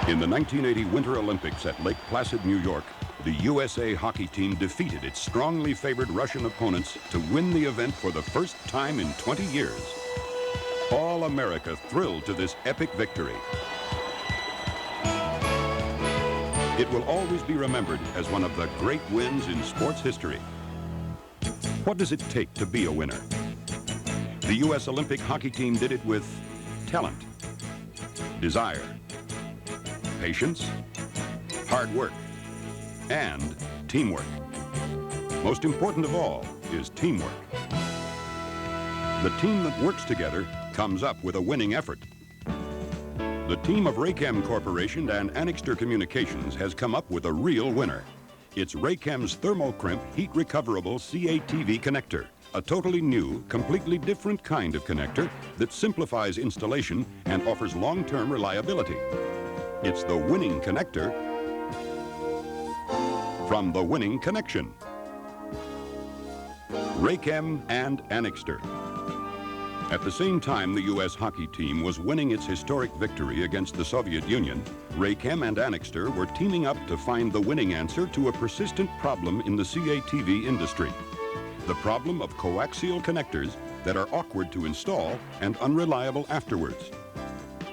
In the 1980 Winter Olympics at Lake Placid, New York, the USA hockey team defeated its strongly favored Russian opponents to win the event for the first time in 20 years. All America thrilled to this epic victory. It will always be remembered as one of the great wins in sports history. What does it take to be a winner? The U.S. Olympic hockey team did it with talent, desire, patience, hard work, and teamwork. Most important of all is teamwork. The team that works together comes up with a winning effort. The team of Raychem Corporation and Anixter Communications has come up with a real winner. It's Raychem's ThermoCrimp Heat Recoverable CATV connector, a totally new, completely different kind of connector that simplifies installation and offers long-term reliability. It's the winning connector from the winning connection. Raychem and Anixter. At the same time the U.S. hockey team was winning its historic victory against the Soviet Union, Raychem and Anixter were teaming up to find the winning answer to a persistent problem in the CATV industry. The problem of coaxial connectors that are awkward to install and unreliable afterwards.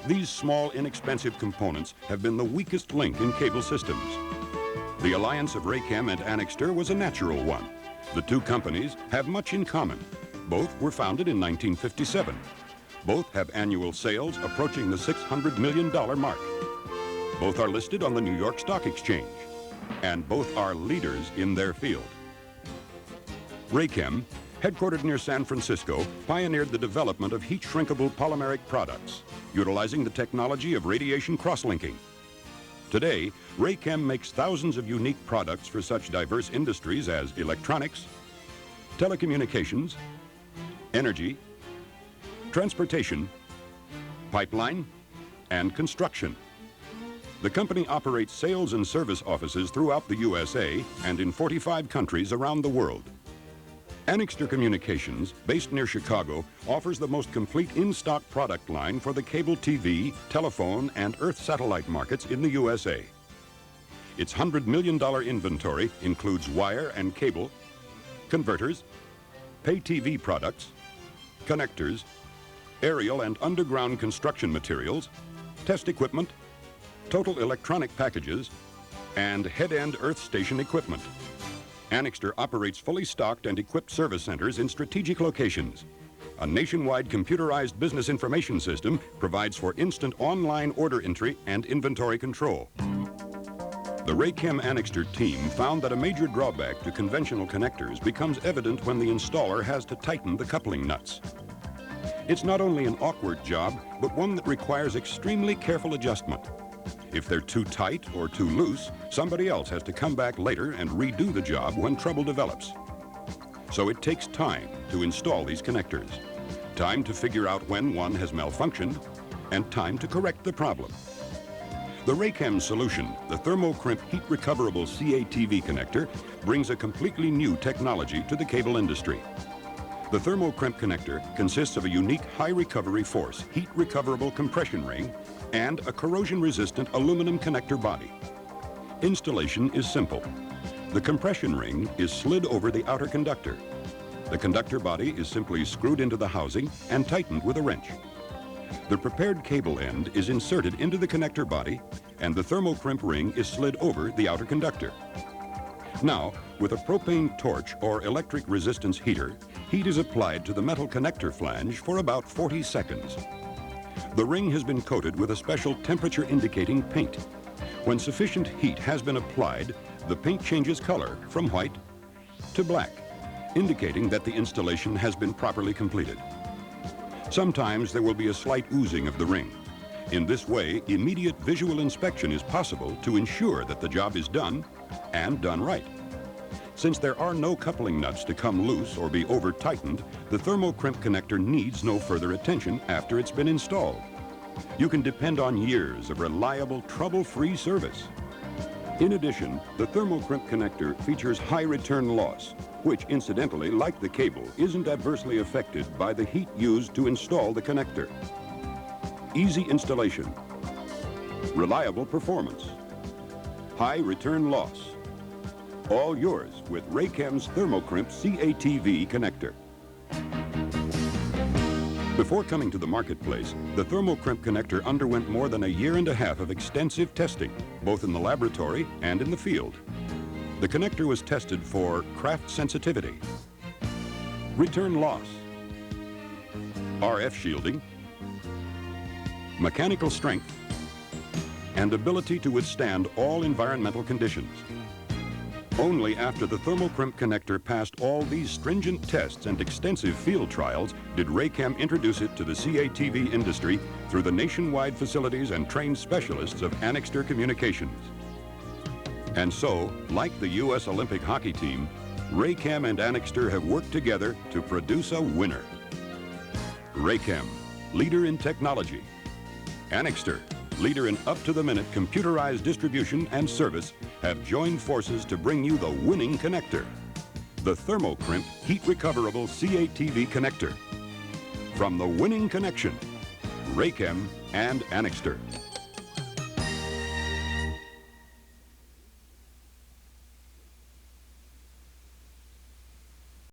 These small, inexpensive components have been the weakest link in cable systems. The alliance of Raychem and Anixter was a natural one. The two companies have much in common. Both were founded in 1957. Both have annual sales approaching the $600 million mark. Both are listed on the New York Stock Exchange. And both are leaders in their field. Raychem, headquartered near San Francisco, pioneered the development of heat-shrinkable polymeric products, utilizing the technology of radiation cross-linking. Today, Raychem makes thousands of unique products for such diverse industries as electronics, telecommunications, energy, transportation, pipeline, and construction. The company operates sales and service offices throughout the USA and in 45 countries around the world. Anixter Communications, based near Chicago, offers the most complete in-stock product line for the cable TV, telephone, and Earth satellite markets in the USA. Its $100 million inventory includes wire and cable, converters, pay TV products, connectors, aerial and underground construction materials, test equipment, total electronic packages, and head-end earth station equipment. Anixter operates fully stocked and equipped service centers in strategic locations. A nationwide computerized business information system provides for instant online order entry and inventory control. The Raychem-Anixter team found that a major drawback to conventional connectors becomes evident when the installer has to tighten the coupling nuts. It's not only an awkward job, but one that requires extremely careful adjustment. If they're too tight or too loose, somebody else has to come back later and redo the job when trouble develops. So it takes time to install these connectors, time to figure out when one has malfunctioned, and time to correct the problem. The Raychem solution, the ThermoCrimp Heat Recoverable CATV connector, brings a completely new technology to the cable industry. The ThermoCrimp connector consists of a unique high recovery force, heat recoverable compression ring, and a corrosion-resistant aluminum connector body. Installation is simple. The compression ring is slid over the outer conductor. The conductor body is simply screwed into the housing and tightened with a wrench. The prepared cable end is inserted into the connector body, and the ThermoCrimp ring is slid over the outer conductor. Now, with a propane torch or electric resistance heater, heat is applied to the metal connector flange for about 40 seconds. The ring has been coated with a special temperature-indicating paint. When sufficient heat has been applied, the paint changes color from white to black, indicating that the installation has been properly completed. Sometimes there will be a slight oozing of the ring. In this way, immediate visual inspection is possible to ensure that the job is done and done right. Since there are no coupling nuts to come loose or be over-tightened, the ThermoCrimp connector needs no further attention after it's been installed. You can depend on years of reliable, trouble-free service. In addition, the ThermoCrimp connector features high return loss, which incidentally, like the cable, isn't adversely affected by the heat used to install the connector. Easy installation, reliable performance, high return loss. All yours with Raychem's ThermoCrimp CATV connector. Before coming to the marketplace, the ThermoCrimp connector underwent more than a year and a half of extensive testing, both in the laboratory and in the field. The connector was tested for craft sensitivity, return loss, RF shielding, mechanical strength, and ability to withstand all environmental conditions. Only after the ThermoCrimp connector passed all these stringent tests and extensive field trials did Raychem introduce it to the CATV industry through the nationwide facilities and trained specialists of Anixter Communications. And so, like the U.S. Olympic hockey team, Raychem and Anixter have worked together to produce a winner. Raychem, leader in technology. Anixter, leader in up-to-the-minute computerized distribution and service, have joined forces to bring you the winning connector, the ThermoCrimp heat-recoverable CATV connector. From the winning connection, Raychem and Anixter.